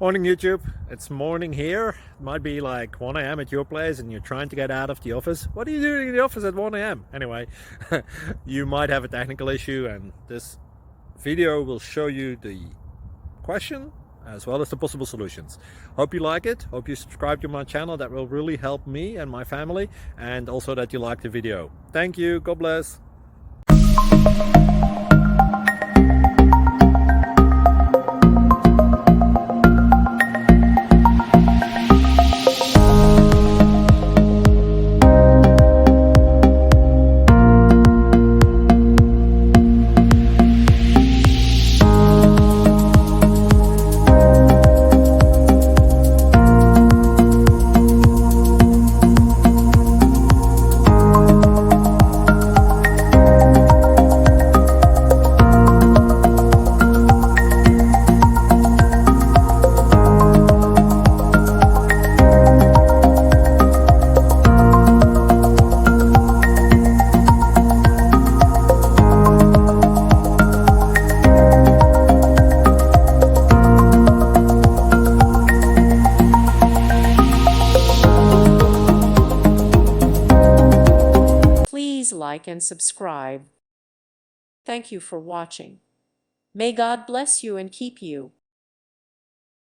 Morning YouTube, it's morning here. It might be like 1 a.m. at your place and you're trying to get out of the office. What are you doing in the office at 1 a.m? Anyway, you might have a technical issue and this video will show you the question as well as the possible solutions. Hope you like it, hope you subscribe to my channel. That will really help me and my family, and also that you like the video. Thank you, God bless. Please like and subscribe. Thank you for watching. May God bless you and keep you.